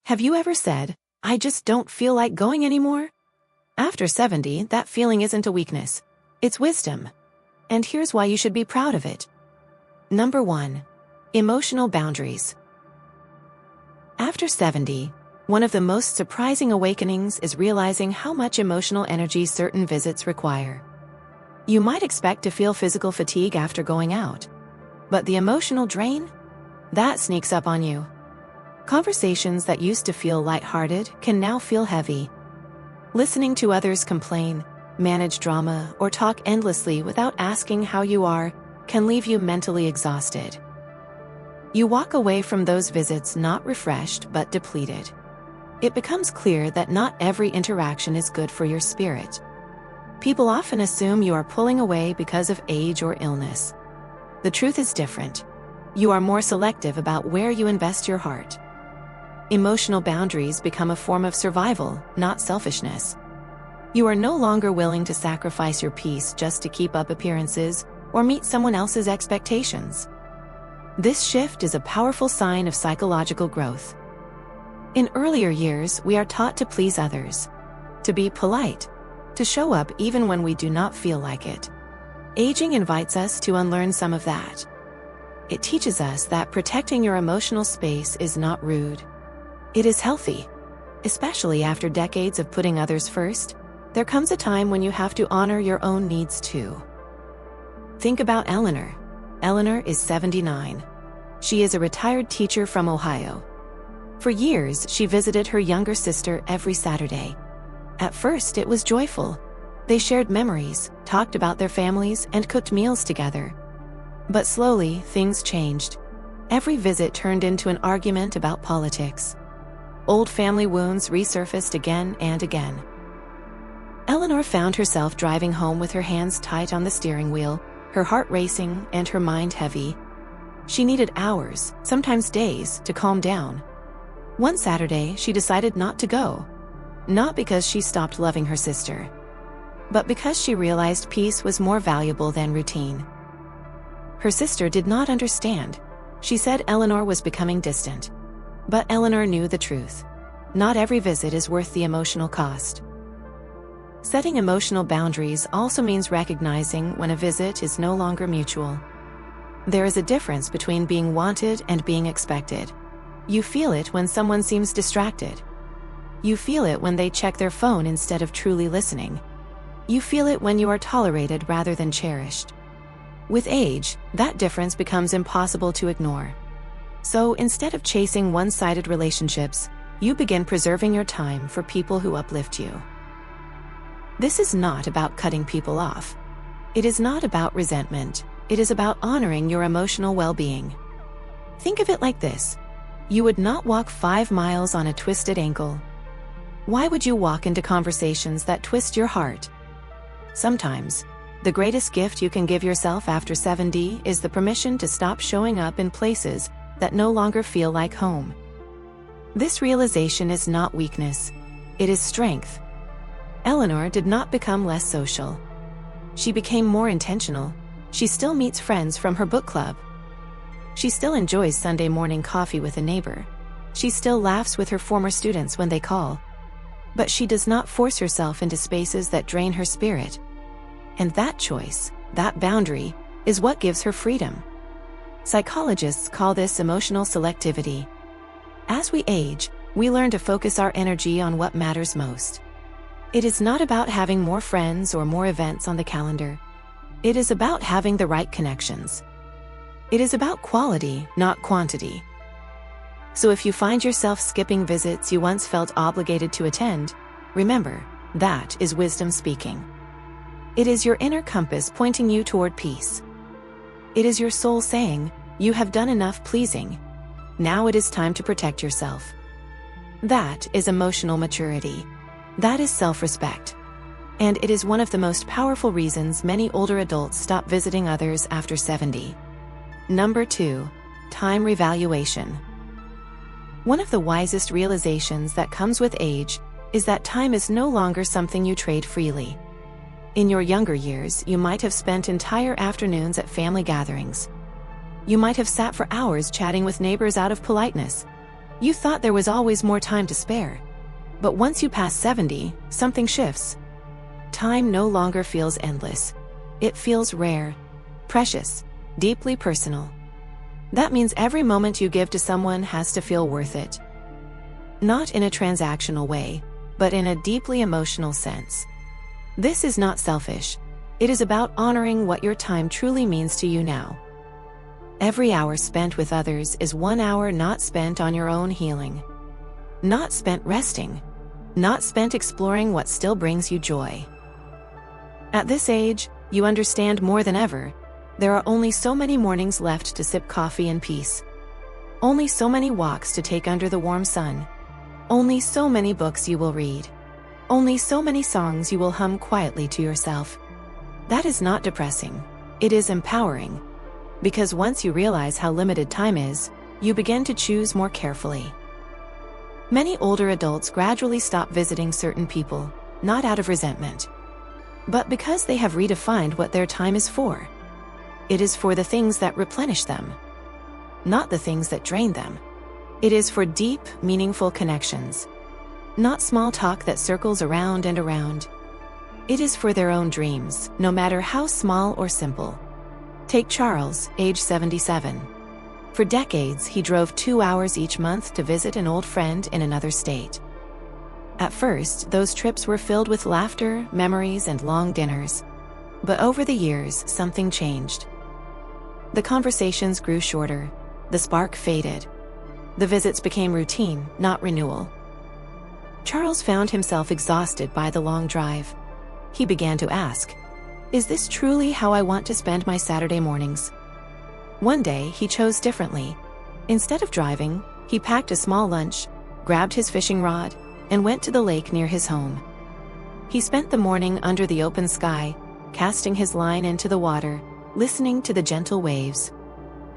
Have you ever said, "I just don't feel like going anymore"? After 70, that feeling isn't a weakness. It's wisdom. And here's why you should be proud of it. Number 1. Emotional boundaries. After 70, one of the most surprising awakenings is realizing how much emotional energy certain visits require. You might expect to feel physical fatigue after going out. But the emotional drain? That sneaks up on you. Conversations that used to feel lighthearted can now feel heavy. Listening to others complain, manage drama, or talk endlessly without asking how you are can leave you mentally exhausted. You walk away from those visits not refreshed but depleted. It becomes clear that not every interaction is good for your spirit. People often assume you are pulling away because of age or illness. The truth is different. You are more selective about where you invest your heart. Emotional boundaries become a form of survival, not selfishness. You are no longer willing to sacrifice your peace just to keep up appearances or meet someone else's expectations. This shift is a powerful sign of psychological growth. In earlier years, we are taught to please others, to be polite, to show up even when we do not feel like it. Aging invites us to unlearn some of that. It teaches us that protecting your emotional space is not rude. It is healthy. Especially after decades of putting others first, there comes a time when you have to honor your own needs too. Think about Eleanor. Eleanor is 79. She is a retired teacher from Ohio. For years, she visited her younger sister every Saturday. At first, it was joyful. They shared memories, talked about their families, and cooked meals together. But slowly, things changed. Every visit turned into an argument about politics. Old family wounds resurfaced again and again. Eleanor found herself driving home with her hands tight on the steering wheel, her heart racing and her mind heavy. She needed hours, sometimes days, to calm down. One Saturday, she decided not to go. Not because she stopped loving her sister, but because she realized peace was more valuable than routine. Her sister did not understand. She said Eleanor was becoming distant. But Eleanor knew the truth. Not every visit is worth the emotional cost. Setting emotional boundaries also means recognizing when a visit is no longer mutual. There is a difference between being wanted and being expected. You feel it when someone seems distracted. You feel it when they check their phone instead of truly listening. You feel it when you are tolerated rather than cherished. With age, that difference becomes impossible to ignore. So instead of chasing one-sided relationships, you begin preserving your time for people who uplift you. This is not about cutting people off. It is not about resentment. It is about honoring your emotional well-being. Think of it like this. You would not walk 5 miles on a twisted ankle. Why would you walk into conversations that twist your heart? Sometimes, the greatest gift you can give yourself after 70 is the permission to stop showing up in places that no longer feel like home. This realization is not weakness. It is strength. Eleanor did not become less social. She became more intentional. She still meets friends from her book club. She still enjoys Sunday morning coffee with a neighbor. She still laughs with her former students when they call. But she does not force herself into spaces that drain her spirit. And that choice, that boundary, is what gives her freedom. Psychologists call this emotional selectivity. As we age, we learn to focus our energy on what matters most. It is not about having more friends or more events on the calendar. It is about having the right connections. It is about quality, not quantity. So if you find yourself skipping visits you once felt obligated to attend, remember, that is wisdom speaking. It is your inner compass pointing you toward peace. It is your soul saying, "You have done enough pleasing. Now it is time to protect yourself." That is emotional maturity. That is self-respect. And it is one of the most powerful reasons many older adults stop visiting others after 70. Number 2. Time revaluation. One of the wisest realizations that comes with age is that time is no longer something you trade freely. In your younger years, you might have spent entire afternoons at family gatherings. You might have sat for hours chatting with neighbors out of politeness. You thought there was always more time to spare. But once you pass 70, something shifts. Time no longer feels endless. It feels rare, precious, deeply personal. That means every moment you give to someone has to feel worth it. Not in a transactional way, but in a deeply emotional sense. This is not selfish. It is about honoring what your time truly means to you now. Every hour spent with others is 1 hour not spent on your own healing. Not spent resting. Not spent exploring what still brings you joy. At this age, you understand more than ever. There are only so many mornings left to sip coffee in peace. Only so many walks to take under the warm sun. Only so many books you will read. Only so many songs you will hum quietly to yourself. That is not depressing. It is empowering. Because once you realize how limited time is, you begin to choose more carefully. Many older adults gradually stop visiting certain people, not out of resentment, but because they have redefined what their time is for. It is for the things that replenish them, not the things that drain them. It is for deep, meaningful connections, not small talk that circles around and around. It is for their own dreams, no matter how small or simple. Take Charles, age 77. For decades, he drove 2 hours each month to visit an old friend in another state. At first, those trips were filled with laughter, memories, and long dinners. But over the years, something changed. The conversations grew shorter. The spark faded. The visits became routine, not renewal. Charles found himself exhausted by the long drive. He began to ask, "Is this truly how I want to spend my Saturday mornings?" One day, he chose differently. Instead of driving, he packed a small lunch, grabbed his fishing rod, and went to the lake near his home. He spent the morning under the open sky, casting his line into the water, listening to the gentle waves.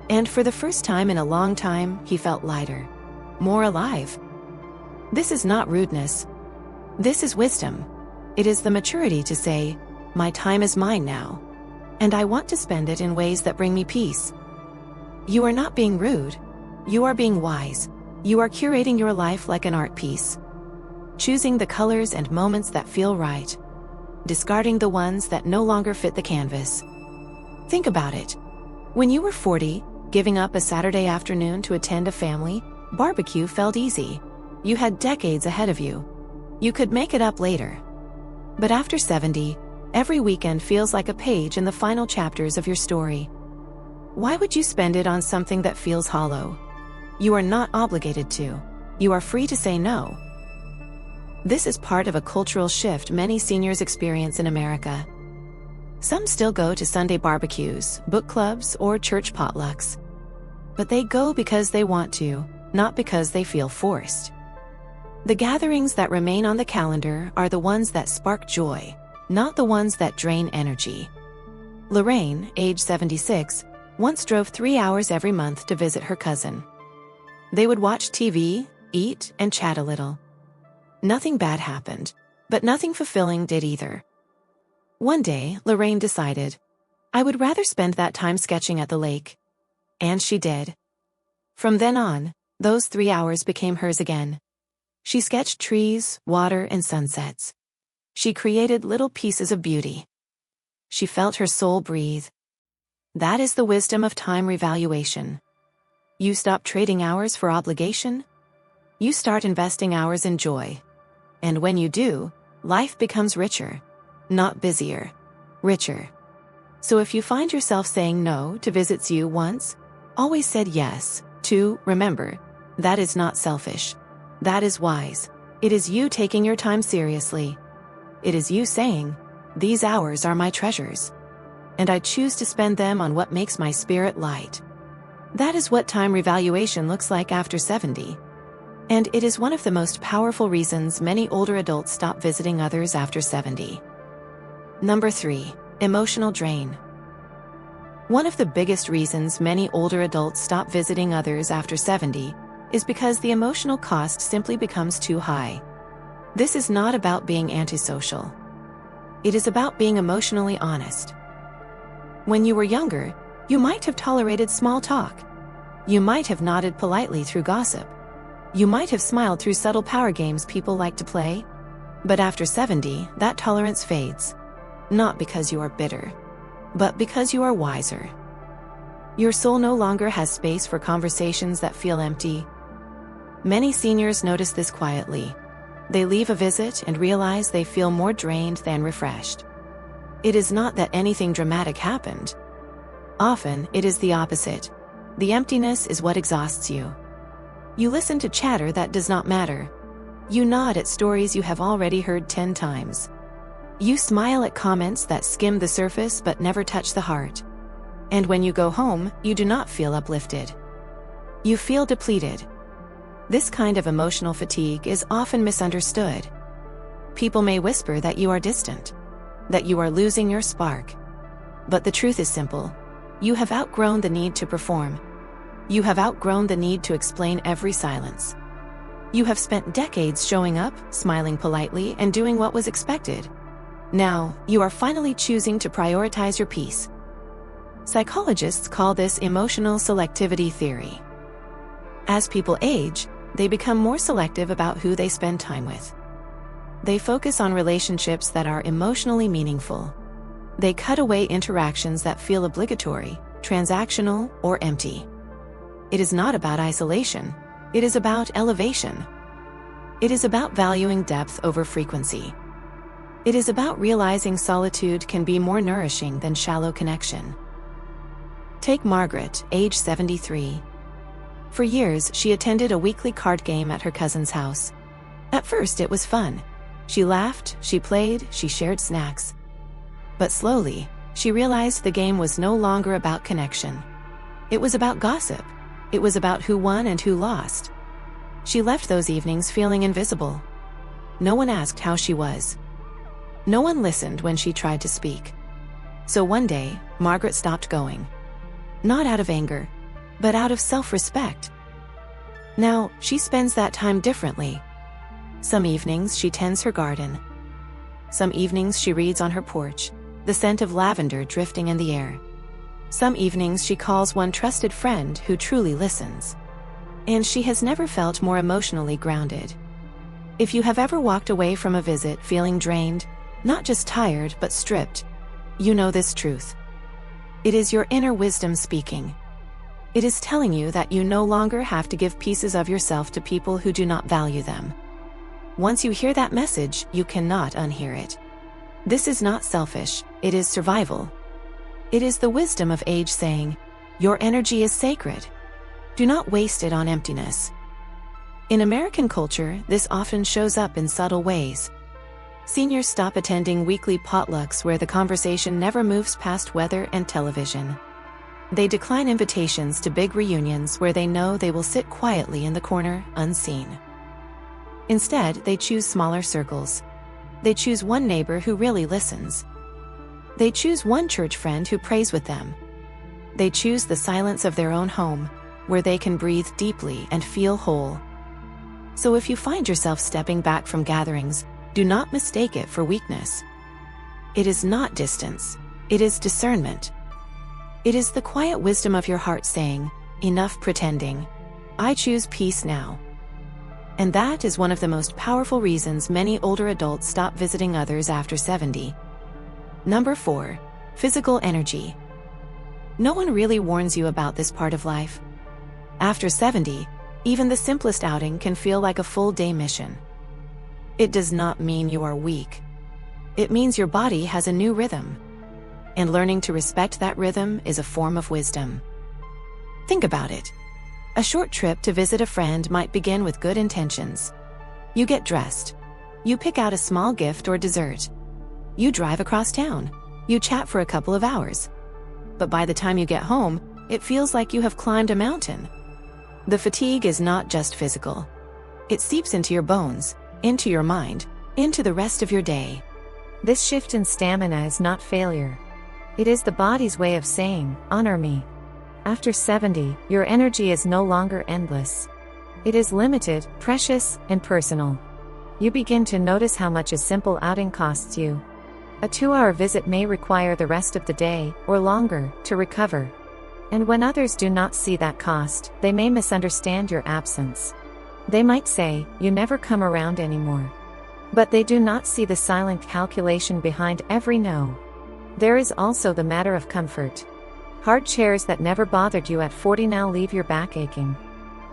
And for the first time in a long time, he felt lighter, more alive. This is not rudeness. This is wisdom. It is the maturity to say, "My time is mine now, and I want to spend it in ways that bring me peace." You are not being rude. You are being wise. You are curating your life like an art piece, choosing the colors and moments that feel right, discarding the ones that no longer fit the canvas. Think about it. When you were 40, giving up a Saturday afternoon to attend a family barbecue felt easy. You had decades ahead of you. You could make it up later. But after 70, every weekend feels like a page in the final chapters of your story. Why would you spend it on something that feels hollow? You are not obligated to. You are free to say no. This is part of a cultural shift many seniors experience in America. Some still go to Sunday barbecues, book clubs, or church potlucks. But they go because they want to, not because they feel forced. The gatherings that remain on the calendar are the ones that spark joy, not the ones that drain energy. Lorraine, age 76, once drove 3 hours every month to visit her cousin. They would watch TV, eat, and chat a little. Nothing bad happened, but nothing fulfilling did either. One day, Lorraine decided, "I would rather spend that time sketching at the lake." And she did. From then on, those 3 hours became hers again. She sketched trees, water, and sunsets. She created little pieces of beauty. She felt her soul breathe. That is the wisdom of time revaluation. You stop trading hours for obligation. You start investing hours in joy. And when you do, life becomes richer. Not busier, richer. So if you find yourself saying no to visits you once always said yes to, remember, that is not selfish. That is wise. It is you taking your time seriously. It is you saying, "These hours are my treasures, and I choose to spend them on what makes my spirit light." That is what time revaluation looks like after 70. And it is one of the most powerful reasons many older adults stop visiting others after 70. Number 3, emotional drain. One of the biggest reasons many older adults stop visiting others after 70 is because the emotional cost simply becomes too high. This is not about being antisocial. It is about being emotionally honest. When you were younger, you might have tolerated small talk. You might have nodded politely through gossip. You might have smiled through subtle power games people like to play. But after 70, that tolerance fades. Not because you are bitter, but because you are wiser. Your soul no longer has space for conversations that feel empty. Many seniors notice this quietly. They leave a visit and realize they feel more drained than refreshed. It is not that anything dramatic happened. Often, it is the opposite. The emptiness is what exhausts you. You listen to chatter that does not matter. You nod at stories you have already heard 10 times. You smile at comments that skim the surface but never touch the heart. And when you go home, you do not feel uplifted. You feel depleted. This kind of emotional fatigue is often misunderstood. People may whisper that you are distant, that you are losing your spark. But the truth is simple. You have outgrown the need to perform. You have outgrown the need to explain every silence. You have spent decades showing up, smiling politely, and doing what was expected. Now, you are finally choosing to prioritize your peace. Psychologists call this emotional selectivity theory. As people age, they become more selective about who they spend time with. They focus on relationships that are emotionally meaningful. They cut away interactions that feel obligatory, transactional, or empty. It is not about isolation. It is about elevation. It is about valuing depth over frequency. It is about realizing solitude can be more nourishing than shallow connection. Take Margaret, age 73. For years, she attended a weekly card game at her cousin's house. At first, it was fun. She laughed, she played, she shared snacks. But slowly, she realized the game was no longer about connection. It was about gossip. It was about who won and who lost. She left those evenings feeling invisible. No one asked how she was. No one listened when she tried to speak. So one day, Margaret stopped going. Not out of anger, but out of self-respect. Now, she spends that time differently. Some evenings she tends her garden. Some evenings she reads on her porch, the scent of lavender drifting in the air. Some evenings she calls one trusted friend who truly listens. And she has never felt more emotionally grounded. If you have ever walked away from a visit feeling drained, not just tired but stripped, you know this truth. It is your inner wisdom speaking. It is telling you that you no longer have to give pieces of yourself to people who do not value them. Once you hear that message, you cannot unhear it. This is not selfish, it is survival. It is the wisdom of age saying, your energy is sacred. Do not waste it on emptiness. In American culture, this often shows up in subtle ways. Seniors stop attending weekly potlucks where the conversation never moves past weather and television. They decline invitations to big reunions where they know they will sit quietly in the corner, unseen. Instead, they choose smaller circles. They choose one neighbor who really listens. They choose one church friend who prays with them. They choose the silence of their own home, where they can breathe deeply and feel whole. So if you find yourself stepping back from gatherings, do not mistake it for weakness. It is not distance, it is discernment. It is the quiet wisdom of your heart saying, enough pretending. I choose peace now. And that is one of the most powerful reasons many older adults stop visiting others after 70. Number 4. Physical energy. No one really warns you about this part of life. After 70, even the simplest outing can feel like a full-day mission. It does not mean you are weak. It means your body has a new rhythm. And learning to respect that rhythm is a form of wisdom. Think about it. A short trip to visit a friend might begin with good intentions. You get dressed. You pick out a small gift or dessert. You drive across town. You chat for a couple of hours. But by the time you get home, it feels like you have climbed a mountain. The fatigue is not just physical. It seeps into your bones, into your mind, into the rest of your day. This shift in stamina is not failure. It is the body's way of saying, honor me. After 70, your energy is no longer endless. It is limited, precious, and personal. You begin to notice how much a simple outing costs you. A 2-hour visit may require the rest of the day, or longer, to recover. And when others do not see that cost, they may misunderstand your absence. They might say, "You never come around anymore." But they do not see the silent calculation behind every no. There is also the matter of comfort. Hard chairs that never bothered you at 40 now leave your back aching.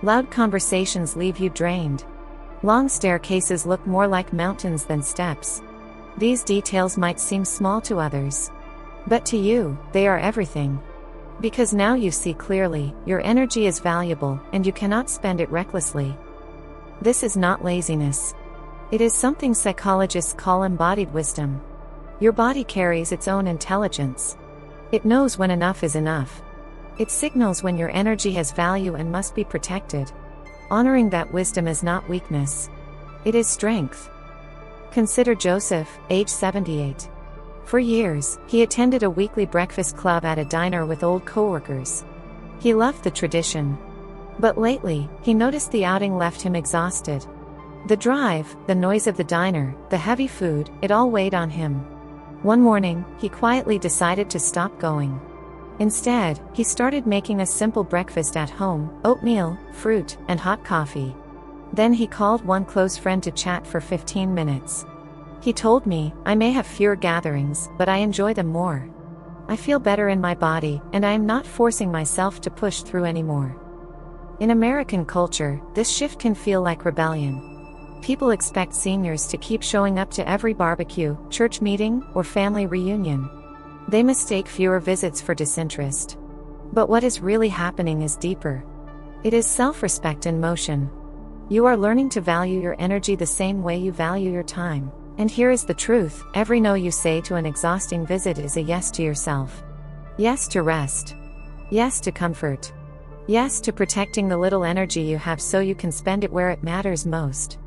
Loud conversations leave you drained. Long staircases look more like mountains than steps. These details might seem small to others. But to you, they are everything. Because now you see clearly, your energy is valuable, and you cannot spend it recklessly. This is not laziness. It is something psychologists call embodied wisdom. Your body carries its own intelligence. It knows when enough is enough. It signals when your energy has value and must be protected. Honoring that wisdom is not weakness. It is strength. Consider Joseph, age 78. For years, he attended a weekly breakfast club at a diner with old coworkers. He loved the tradition. But lately, he noticed the outing left him exhausted. The drive, the noise of the diner, the heavy food, it all weighed on him. One morning, he quietly decided to stop going. Instead, he started making a simple breakfast at home: oatmeal, fruit, and hot coffee. Then he called one close friend to chat for 15 minutes. He told me, "I may have fewer gatherings, but I enjoy them more. I feel better in my body, and I am not forcing myself to push through anymore." In American culture, this shift can feel like rebellion. People expect seniors to keep showing up to every barbecue, church meeting, or family reunion. They mistake fewer visits for disinterest. But what is really happening is deeper. It is self-respect in motion. You are learning to value your energy the same way you value your time. And here is the truth: every no you say to an exhausting visit is a yes to yourself. Yes to rest. Yes to comfort. Yes to protecting the little energy you have so you can spend it where it matters most.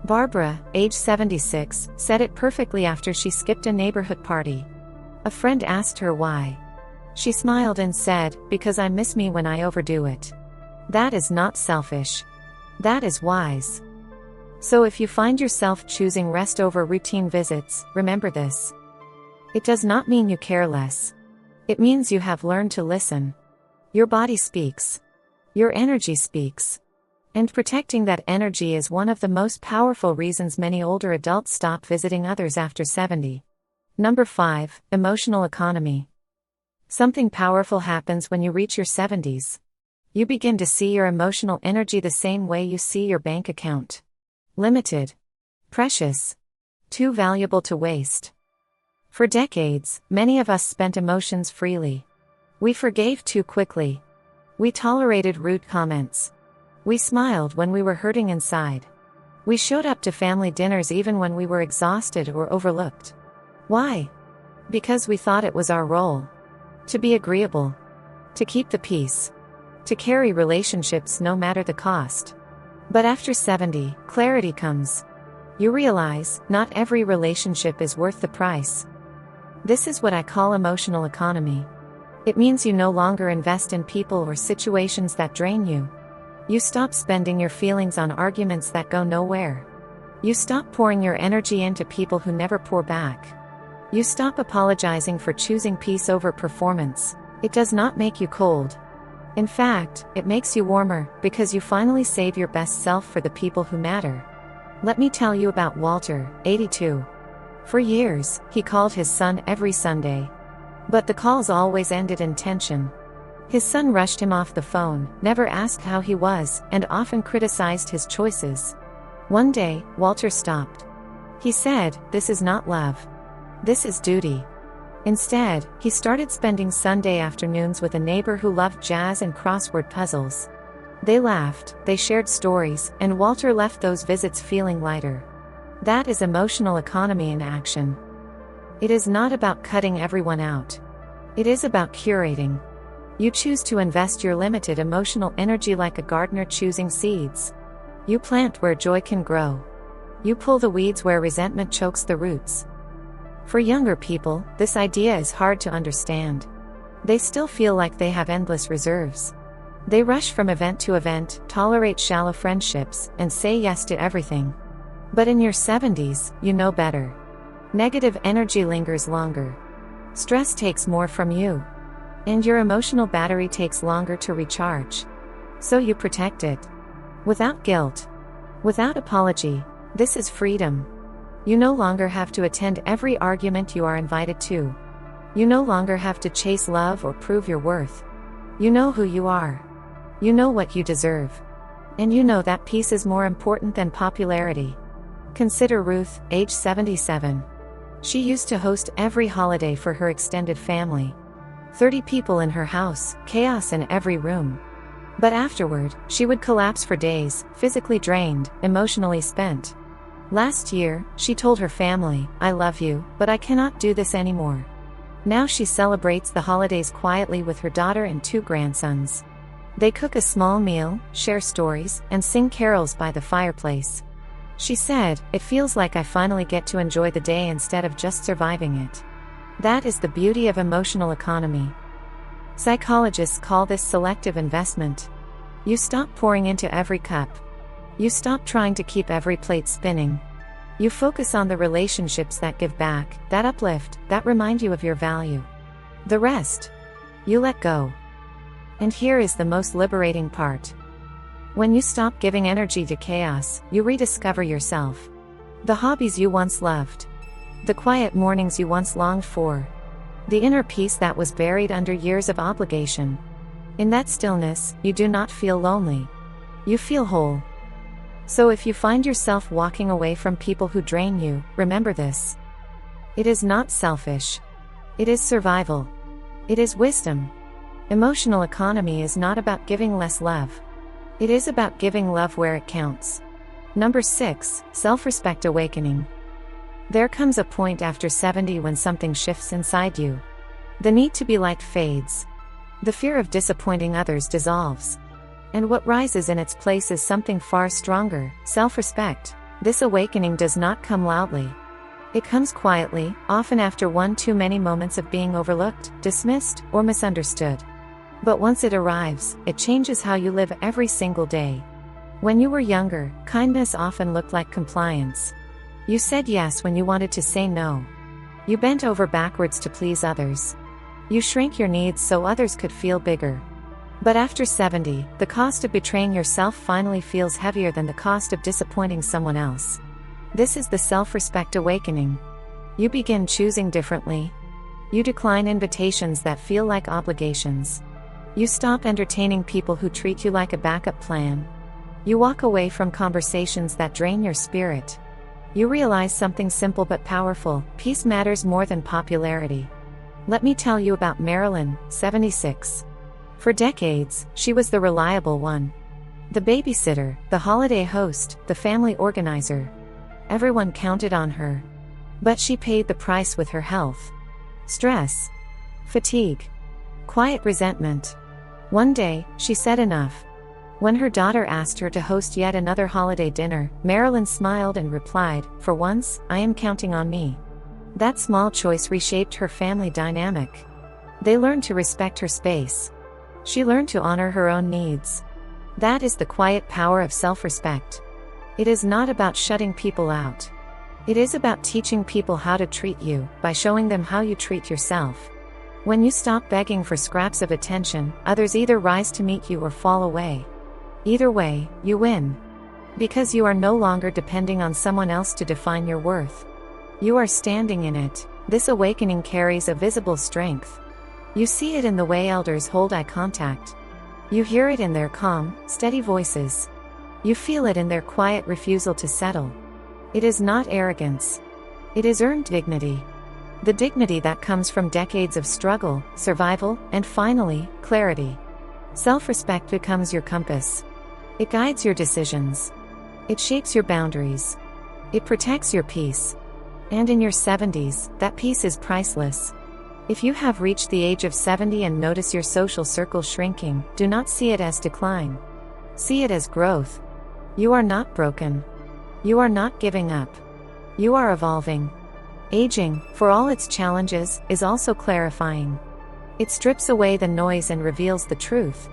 Barbara, age 76, said it perfectly after she skipped a neighborhood party. A friend asked her why. She smiled and said, "Because I miss me when I overdo it." That is not selfish. That is wise. So if you find yourself choosing rest over routine visits, remember this. It does not mean you care less. It means you have learned to listen. Your body speaks. Your energy speaks. And protecting that energy is one of the most powerful reasons many older adults stop visiting others after 70. Number 5, emotional economy. Something powerful happens when you reach your 70s. You begin to see your emotional energy the same way you see your bank account. Limited. Precious. Too valuable to waste. For decades, many of us spent emotions freely. We forgave too quickly. We tolerated rude comments. We smiled when we were hurting inside. We showed up to family dinners even when we were exhausted or overlooked. Why? Because we thought it was our role. To be agreeable. To keep the peace. To carry relationships no matter the cost. But after 70, clarity comes. You realize, not every relationship is worth the price. This is what I call emotional economy. It means you no longer invest in people or situations that drain you. You stop spending your feelings on arguments that go nowhere. You stop pouring your energy into people who never pour back. You stop apologizing for choosing peace over performance. It does not make you cold. In fact, it makes you warmer, because you finally save your best self for the people who matter. Let me tell you about Walter, 82. For years, he called his son every Sunday. But the calls always ended in tension. His son rushed him off the phone, never asked how he was, and often criticized his choices. One day, Walter stopped. He said, "This is not love. This is duty." Instead, he started spending Sunday afternoons with a neighbor who loved jazz and crossword puzzles. They laughed, they shared stories, and Walter left those visits feeling lighter. That is emotional economy in action. It is not about cutting everyone out. It is about curating. You choose to invest your limited emotional energy like a gardener choosing seeds. You plant where joy can grow. You pull the weeds where resentment chokes the roots. For younger people, this idea is hard to understand. They still feel like they have endless reserves. They rush from event to event, tolerate shallow friendships, and say yes to everything. But in your 70s, you know better. Negative energy lingers longer. Stress takes more from you. And your emotional battery takes longer to recharge. So you protect it. Without guilt. Without apology. This is freedom. You no longer have to attend every argument you are invited to. You no longer have to chase love or prove your worth. You know who you are. You know what you deserve. And you know that peace is more important than popularity. Consider Ruth, age 77. She used to host every holiday for her extended family. 30 people in her house, chaos in every room. But afterward, she would collapse for days, physically drained, emotionally spent. Last year, she told her family, "I love you, but I cannot do this anymore." Now she celebrates the holidays quietly with her daughter and 2 grandsons. They cook a small meal, share stories, and sing carols by the fireplace. She said, "It feels like I finally get to enjoy the day instead of just surviving it." That is the beauty of emotional economy. Psychologists call this selective investment. You stop pouring into every cup. You stop trying to keep every plate spinning. You focus on the relationships that give back, that uplift, that remind you of your value. The rest, you let go. And here is the most liberating part. When you stop giving energy to chaos, you rediscover yourself. The hobbies you once loved. The quiet mornings you once longed for. The inner peace that was buried under years of obligation. In that stillness, you do not feel lonely. You feel whole. So if you find yourself walking away from people who drain you, remember this. It is not selfish. It is survival. It is wisdom. Emotional economy is not about giving less love. It is about giving love where it counts. Number 6, self-respect awakening. There comes a point after 70 when something shifts inside you. The need to be liked fades. The fear of disappointing others dissolves. And what rises in its place is something far stronger, self-respect. This awakening does not come loudly. It comes quietly, often after one too many moments of being overlooked, dismissed, or misunderstood. But once it arrives, it changes how you live every single day. When you were younger, kindness often looked like compliance. You said yes when you wanted to say no. You bent over backwards to please others. You shrank your needs so others could feel bigger. But after 70, the cost of betraying yourself finally feels heavier than the cost of disappointing someone else. This is the self-respect awakening. You begin choosing differently. You decline invitations that feel like obligations. You stop entertaining people who treat you like a backup plan. You walk away from conversations that drain your spirit. You realize something simple but powerful: peace matters more than popularity. Let me tell you about Marilyn, 76. For decades, she was the reliable one. The babysitter, the holiday host, the family organizer. Everyone counted on her. But she paid the price with her health. Stress. Fatigue. Quiet resentment. One day, she said enough. When her daughter asked her to host yet another holiday dinner, Marilyn smiled and replied, "For once, I am counting on me." That small choice reshaped her family dynamic. They learned to respect her space. She learned to honor her own needs. That is the quiet power of self-respect. It is not about shutting people out. It is about teaching people how to treat you, by showing them how you treat yourself. When you stop begging for scraps of attention, others either rise to meet you or fall away. Either way, you win. Because you are no longer depending on someone else to define your worth. You are standing in it. This awakening carries a visible strength. You see it in the way elders hold eye contact. You hear it in their calm, steady voices. You feel it in their quiet refusal to settle. It is not arrogance. It is earned dignity. The dignity that comes from decades of struggle, survival, and finally, clarity. Self-respect becomes your compass. It guides your decisions. It shapes your boundaries. It protects your peace. And in your 70s, that peace is priceless. If you have reached the age of 70 and notice your social circle shrinking, do not see it as decline. See it as growth. You are not broken. You are not giving up. You are evolving. Aging, for all its challenges, is also clarifying. It strips away the noise and reveals the truth.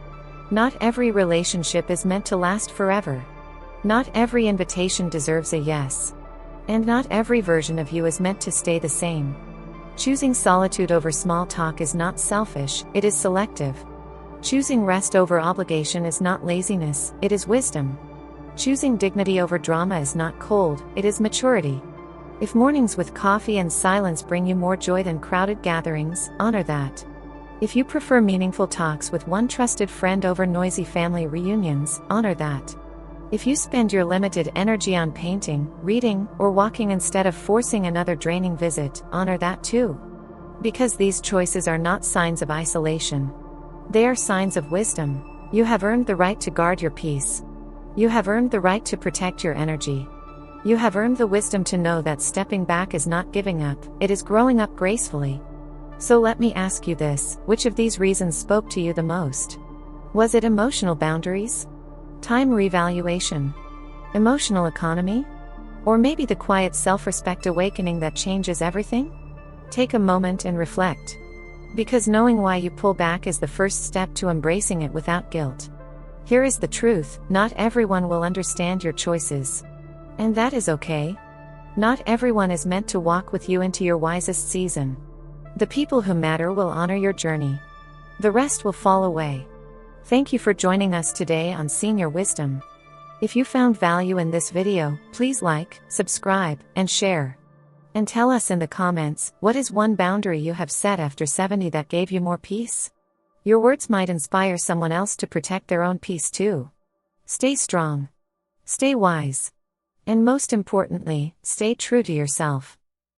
Not every relationship is meant to last forever. Not every invitation deserves a yes. And not every version of you is meant to stay the same. Choosing solitude over small talk is not selfish, it is selective. Choosing rest over obligation is not laziness, it is wisdom. Choosing dignity over drama is not cold, it is maturity. If mornings with coffee and silence bring you more joy than crowded gatherings, honor that. If you prefer meaningful talks with one trusted friend over noisy family reunions, honor that. If you spend your limited energy on painting, reading, or walking instead of forcing another draining visit, honor that too. Because these choices are not signs of isolation. They are signs of wisdom. You have earned the right to guard your peace. You have earned the right to protect your energy. You have earned the wisdom to know that stepping back is not giving up, it is growing up gracefully. So let me ask you this, which of these reasons spoke to you the most? Was it emotional boundaries? Time revaluation? Emotional economy? Or maybe the quiet self-respect awakening that changes everything? Take a moment and reflect. Because knowing why you pull back is the first step to embracing it without guilt. Here is the truth, not everyone will understand your choices. And that is okay. Not everyone is meant to walk with you into your wisest season. The people who matter will honor your journey. The rest will fall away. Thank you for joining us today on Senior Wisdom. If you found value in this video, please like, subscribe, and share. And tell us in the comments, what is one boundary you have set after 70 that gave you more peace? Your words might inspire someone else to protect their own peace too. Stay strong. Stay wise. And most importantly, stay true to yourself.